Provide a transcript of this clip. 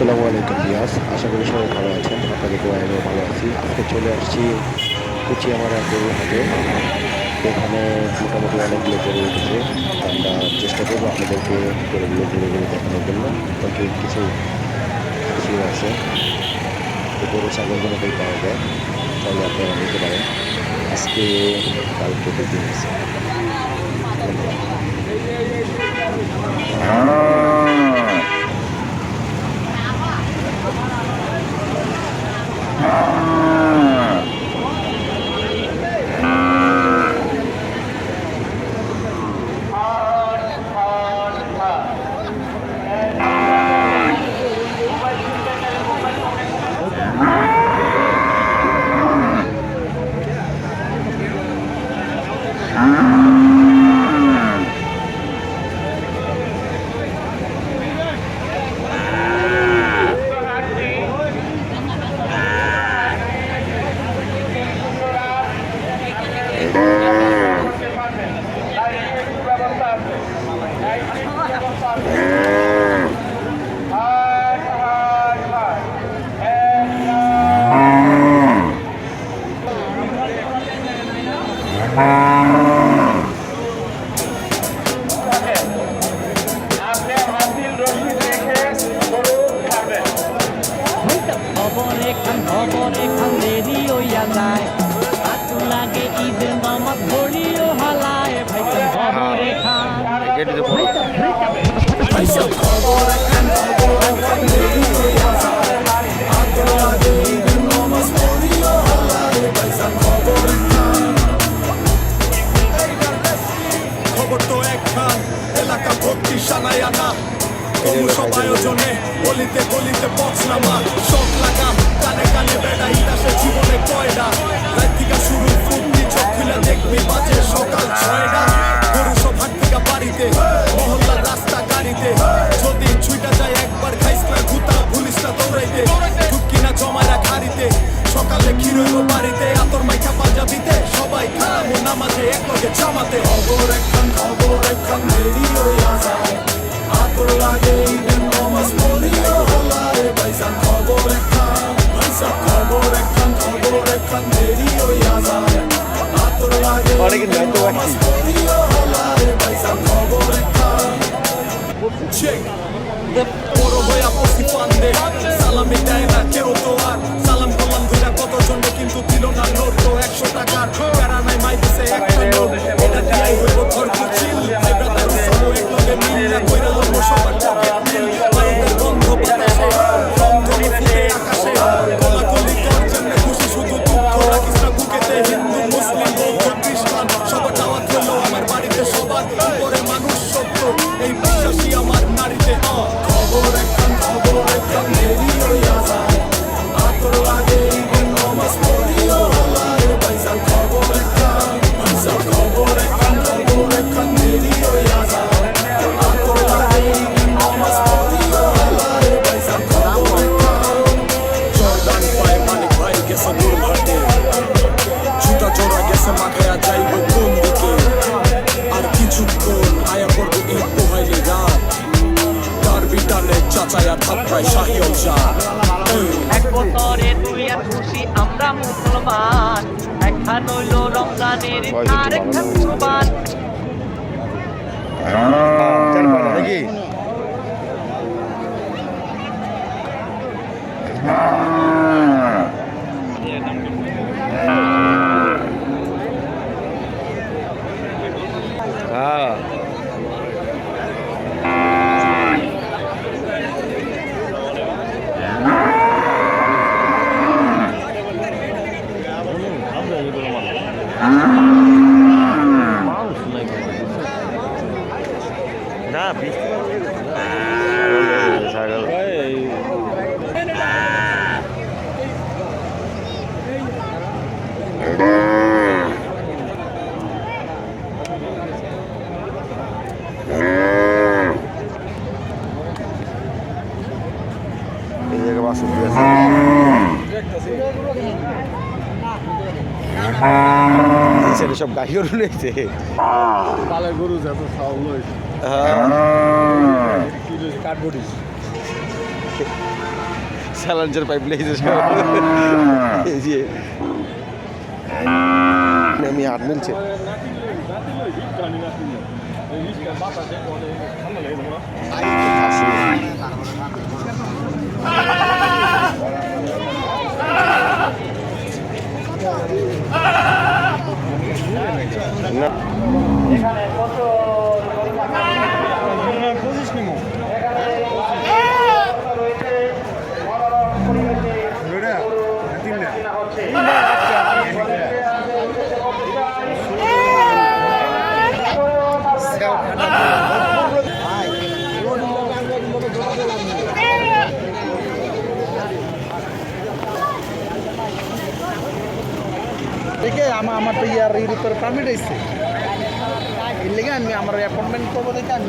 আসসালামু আলাইকুম বিয়াস, আশা করি সবাই ভালো আছেন। আপনাদের দোয়ায় আমিও ভালো আছি। আজকে চলে আসছি কুচিয়ামারা গরুর হাটে। এখানে মোটামুটি অনেকগুলো গরু উঠেছে। আমরা চেষ্টা করবো আপনাদেরকে গরুগুলো ঘুরে ঘুরে দেখানোর জন্য। তবে কিছু খাসিও আছে, তো গরু ছাগলগুলোকেই পাওয়া যায়, তাহলে আপনারা নিতে পারেন। আজকে কালকে দুদিন আছে। খবর তো একখান, এলাকা ভর্তি সানায় আনা, কমু সব আয়োজনে, গলিতে গলিতে পচনামা, শখ লাগাম কানে কানে বেড়া, ইতিহাসে জীবনে কয়ডা, রাত থেকে শুরু ফুটনি, চোখ খুলে দেখবি বাজে সকাল 6টা, গরু সব হাট থেকে বাড়িতে, মহল্লার রাস্তা গাড়িতে, যদি ছুইটা যায় একবার খাইস না ঘুতা, ভুলিস না দৌড়াইতে, ঢুকি না জমারা খাড়িতে, সকালে ক্ষীরইব বাড়িতে, আতর মাইখা পাঞ্জাবিতে, সবাই খারামো নামাজে একলগে জামাতে, খবর একখান দেরি হইয়া যায়, আতর লাগে ঈদের নামাজ পড়িও হলারে ভাইজান, খবর একখান দেরি হইয়া যায়, আতর লাগে ঈদের নামাজ পড়িও হলারে ভাইজান, খবর একখান চেক বড় হইয়া পড়ছি পান্দে, সালামি দেয় না কেউ তো আর, সালাম করলাম ধইরা কতজনে কিন্তু দিল না নোট, তো 100 টাকার প্যারা নাই মাই দিছে একটা নোট, এটা দিয়াই হইব তোর কুচিল, ভাই ব্রাদার সব একলগে মিল্লা কইরা লম্ব সবার পকেট মিল, ভারতের গন্ধ বাতাসে, রংধনু ফুটে আকাশে, কলাকলি কর জন্যে খুশি শুধু দুঃখ রাখিস না বুকেতে, হিন্দু মুসলিম বৌদ্ধ খ্রিস্টান সবার দাওয়াত হলো আমার বাড়িতে, সবার উপরে মানুষ সত্য, এই বিশ্বাসী আমার নারীতে, খবর একখান দেরি হইয়া যায়, আতর লাগে ঈদের নামাজ পড়িও হলারে ভাইজান, খবর একখান দেরি হইয়া যায়, আতর লাগে ঈদের নামাজ পড়িও হলারে ভাইজান, খবর একখান জর্দান পায় মানিক ভাই গেছে দুর্ঘটে, জুতা জোড়া গেছে মাখায়া যাইব কোন দিকে, আর কিছুক্ষণ আয়া পড়ব ঈদ পোহাইলে রাত, তার বিটানে চাচায়া থাপ্পায় শাহিও যা, এক বছরে তুই আর খুশি আমরা মুসলমান, একখান হইল রমজানের আর একখান কুরবান, নাকি না ছাগল এই জায়গায় বাস ছেলে সব গাড়ি গরু রয়েছে, পালের গরু যত চাউল হ্যাঁ কাঠবডি স্যালাঞ্জের পাইপ লেগেছে এই যে আমি হাত মিলছে না দেখে আমার তো ইয়ার ইউরোপের পারমিট আসছে এর লেগে আমি আমার অ্যাপয়েন্টমেন্ট করবো দেখে আমি